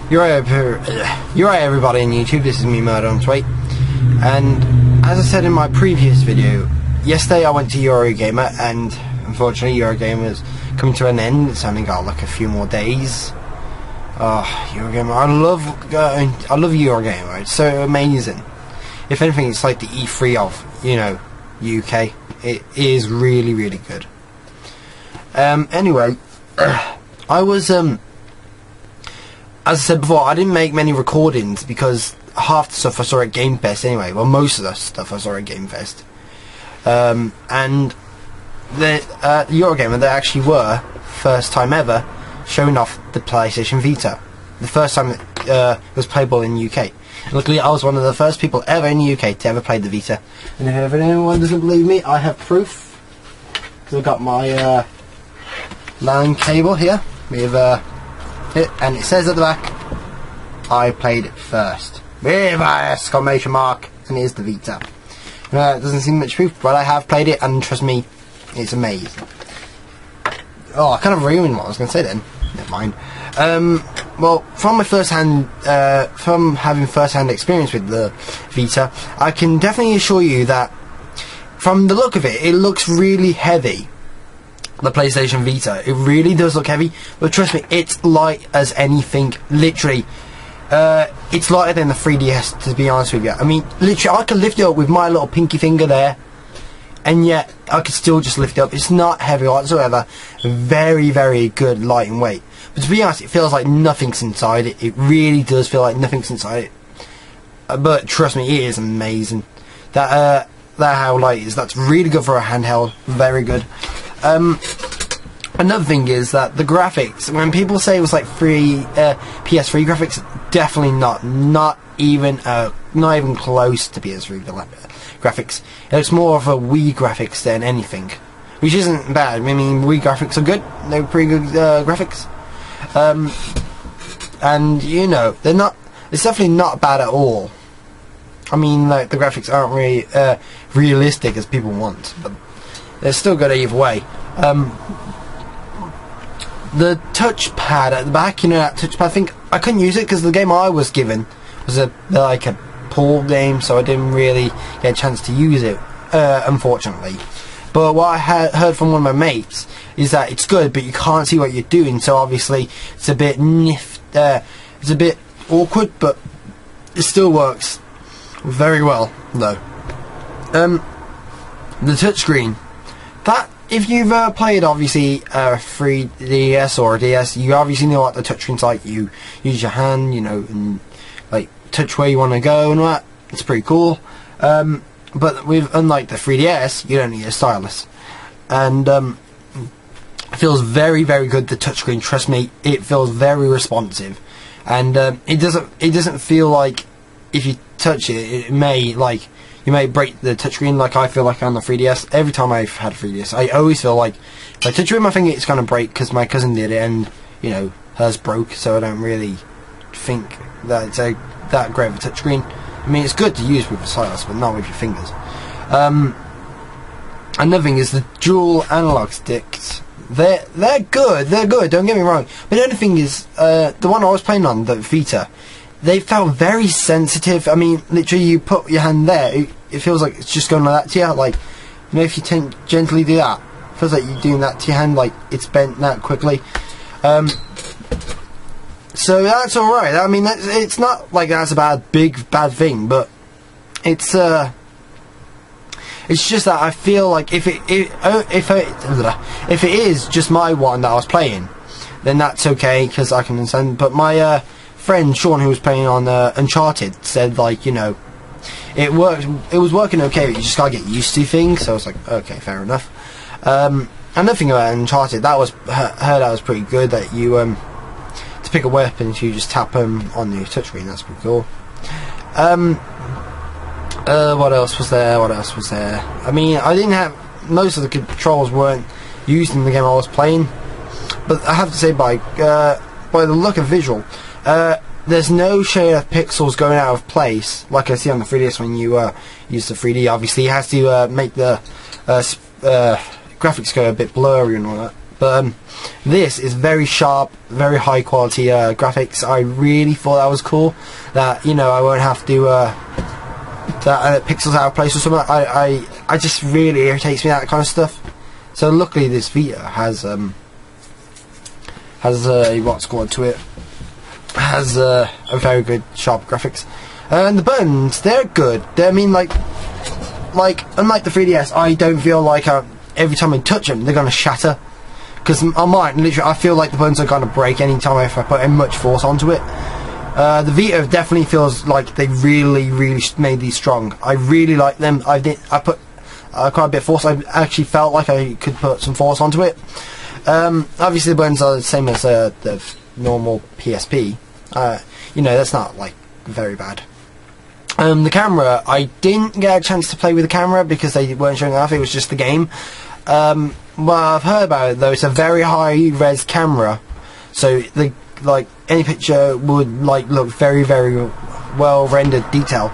You're right, everybody in YouTube. This is me, Murder on Tweet. And as I said in my previous video, yesterday I went to EuroGamer, and unfortunately EuroGamer's coming to an end. It's only got like a few more days. Oh, EuroGamer! I love EuroGamer. It's so amazing. If anything, it's like the E3 of, you know, UK. It is really, really good. Anyway, I was as I said before, I didn't make many recordings because half the stuff I saw at Game Fest anyway. Well, most of the stuff I saw at Game Fest. And the EuroGamer, they actually were, first time ever, showing off the PlayStation Vita. The first time it was playable in the UK. And luckily, I was one of the first people ever in the UK to ever play the Vita. And if anyone doesn't believe me, I have proof. Because I've got my LAN cable here with and it says at the back, I played it first. With an exclamation mark, and here's the Vita. It doesn't seem much proof, but I have played it, and trust me, it's amazing. Oh, I kind of ruined what I was going to say then. Never mind. Well, from my from having first-hand experience with the Vita, I can definitely assure you that, from the look of it, it looks really heavy. The PlayStation Vita, it really does look heavy, but trust me, it's light as anything. Literally, it's lighter than the 3DS, to be honest with you. I mean, literally, I could lift it up with my little pinky finger there, and yet I could still just lift it up. It's not heavy whatsoever. Very, very good light and weight. But to be honest, it feels like nothing's inside it. It really does feel like nothing's inside it. But trust me, it is amazing. That how light it is. That's really good for a handheld. Very good. Another thing is that the graphics, when people say it was like PS3 graphics, definitely not even close to PS3 graphics. It looks more of a Wii graphics than anything, which isn't bad. I mean, Wii graphics are good; they're pretty good graphics, and you know, they're not. It's definitely not bad at all. I mean, like, the graphics aren't really realistic as people want, but they're still good either way. The touchpad at the back, you know, that touchpad, I think I couldn't use it because the game I was given was like a pool game, so I didn't really get a chance to use it, unfortunately. But what I heard from one of my mates is that it's good, but you can't see what you're doing, so obviously it's a bit it's a bit awkward, but it still works very well, though. The touchscreen. That, if you've played obviously a 3DS or a DS, you obviously know what the touchscreen's like. You use your hand, you know, and like touch where you want to go and all that. It's pretty cool. But unlike the 3DS, you don't need a stylus, and it feels very, very good. The touchscreen, trust me, it feels very responsive, and it doesn't feel like if you touch it, you may break the touchscreen like I feel like on the 3DS. Every time I've had a 3DS, I always feel like if I touch it with my finger, it's going to break, because my cousin did it, and, you know, hers broke, so I don't really think that it's that great of a touchscreen. I mean, it's good to use with a stylus, but not with your fingers. Another thing is the dual analog sticks. They're good, don't get me wrong. But the only thing is, the one I was playing on, the Vita, they felt very sensitive. I mean, literally, you put your hand there, it feels like it's just going like that to you. Like, you know, if you gently do that, it feels like you're doing that to your hand, like it's bent that quickly. So that's alright. I mean, it's not like that's a bad thing, but it's just that I feel like if it is just my one that I was playing, then that's okay, because I can understand. But my friend Sean, who was playing on Uncharted, said, like, you know, it was working okay, but you just gotta get used to things. So I was like, okay, fair enough. Another thing about Uncharted, that was pretty good, that you to pick a weapon, you just tap them on the touchscreen. That's pretty cool. What else was there? I mean, I didn't have, most of the controls weren't used in the game I was playing, but I have to say, by the look of visual, there's no shade of pixels going out of place like I see on the 3DS when you use the 3D. Obviously, it has to make the graphics go a bit blurry and all that. But this is very sharp, very high quality graphics. I really thought that was cool. That, you know, I won't have to that pixels out of place or something. I just really irritates me, that kind of stuff. So luckily this Vita has a what's called to it, has a very good sharp graphics, and the buttons, they're good. I mean, like unlike the 3DS, I don't feel like every time I touch them they're gonna shatter, because on mine literally I feel like the buttons are gonna break any time if I put much force onto it. The Vita definitely feels like they really made these strong. I really like them. I put quite a bit of force. I actually felt like I could put some force onto it. Obviously the buttons are the same as the normal PSP. You know, that's not like very bad. The camera, I didn't get a chance to play with the camera because they weren't showing off. It was just the game. Well, I've heard about it though. It's a very high res camera, so like any picture would like look very well rendered detail,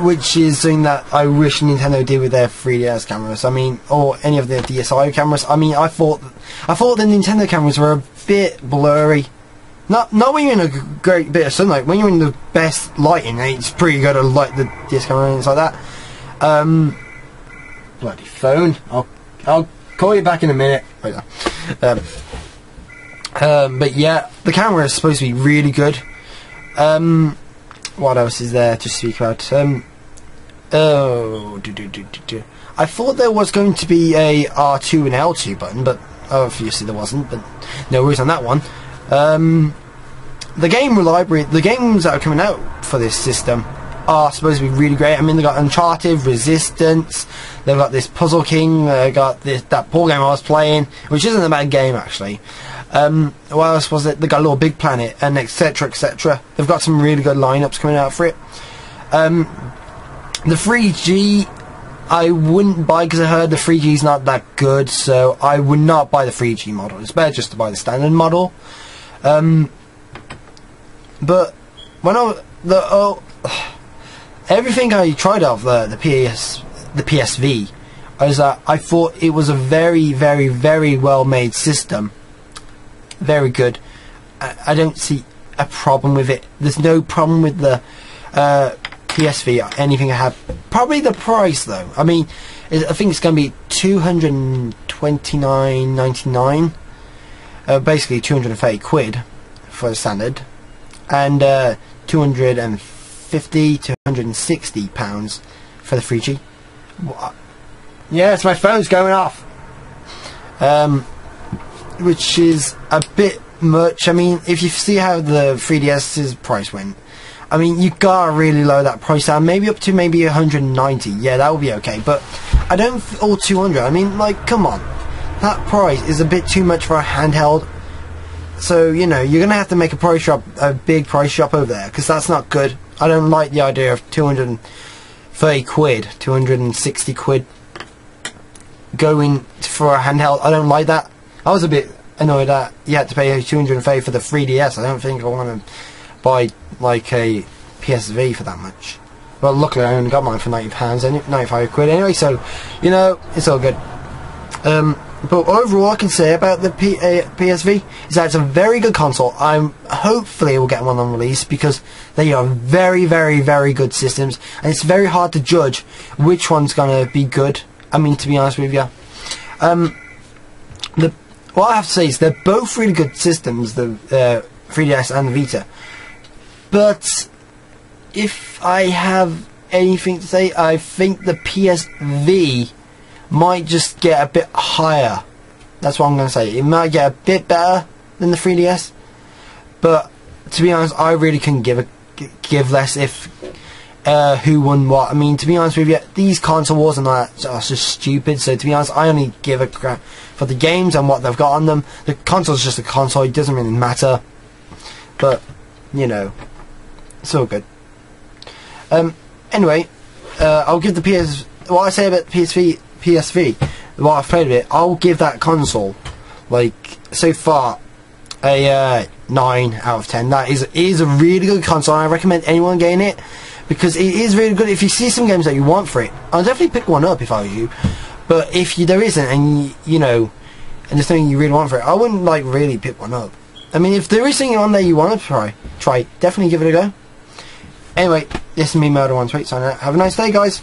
which is something that I wish Nintendo did with their 3DS cameras. I mean, or any of their DSi cameras. I mean, I thought the Nintendo cameras were a bit blurry. Not when you're in a great bit of sunlight. When you're in the best lighting, it's pretty good to light the DS camera and things like that. Bloody phone. I'll call you back in a minute. Right now. But yeah, the camera is supposed to be really good. What else is there to speak about? I thought there was going to be a R2 and L2 button, but obviously there wasn't. But no worries on that one. The game library, the games that are coming out for this system are supposed to be really great. I mean, they got Uncharted, Resistance, they've got this Puzzle King, they got that poor game I was playing, which isn't a bad game actually. What else was it? They got a little Big Planet, and etc, etc. They've got some really good lineups coming out for it. The 3G I wouldn't buy because I heard the 3G is not that good, so I would not buy the 3G model. It's better just to buy the standard model. But when everything I tried of the PSV is that I thought it was a very well made system. Very good. I don't see a problem with it. There's no problem with the PSV or anything I have. Probably the price though. I mean, I think it's going to be £229.99. Basically 230 quid for the standard, and 250 to 160 pounds for the 3G. Yes, my phone's going off. Which is a bit much. I mean, if you see how the 3DS's price went, I mean, you gotta really lower that price down, maybe up to maybe 190. Yeah, that would be okay. But I don't, or 200. I mean, like, come on, that price is a bit too much for a handheld. So you know, you're gonna have to make a big price shop over there, because that's not good. I don't like the idea of 230 quid, 260 quid going for a handheld. I don't like that. I was a bit annoyed that you had to pay 230 for the 3DS. I don't think I want to buy like a PSV for that much. Well, luckily I only got mine for £90, 95 quid anyway, so you know, it's all good. But overall, I can say about the PSV is that it's a very good console. Hopefully we'll get one on release, because they are very good systems, and it's very hard to judge which one's gonna be good. I mean, to be honest with you, what I have to say is they're both really good systems, the 3DS and the Vita. But if I have anything to say, I think the PSV might just get a bit higher. That's what I'm going to say. It might get a bit better than the 3DS. But to be honest, I really couldn't give less if who won what. I mean, to be honest with you, these console wars and that are just stupid. So to be honest, I only give a crap for the games and what they've got on them. The console's just a console. It doesn't really matter. But you know, it's all good. Anyway, I'll give the what I say about the PSV, what I've played of it, I'll give that console, like, so far, a 9 out of 10. That is a really good console, and I recommend anyone getting it, because it is really good. If you see some games that you want for it, I'll definitely pick one up if I were you. But if there isn't, and you know, and there's something you really want for it, I wouldn't like really pick one up. I mean, if there is something on there you want to try, definitely give it a go. Anyway, this is me, Murder1Tweet, signing out. Have a nice day, guys.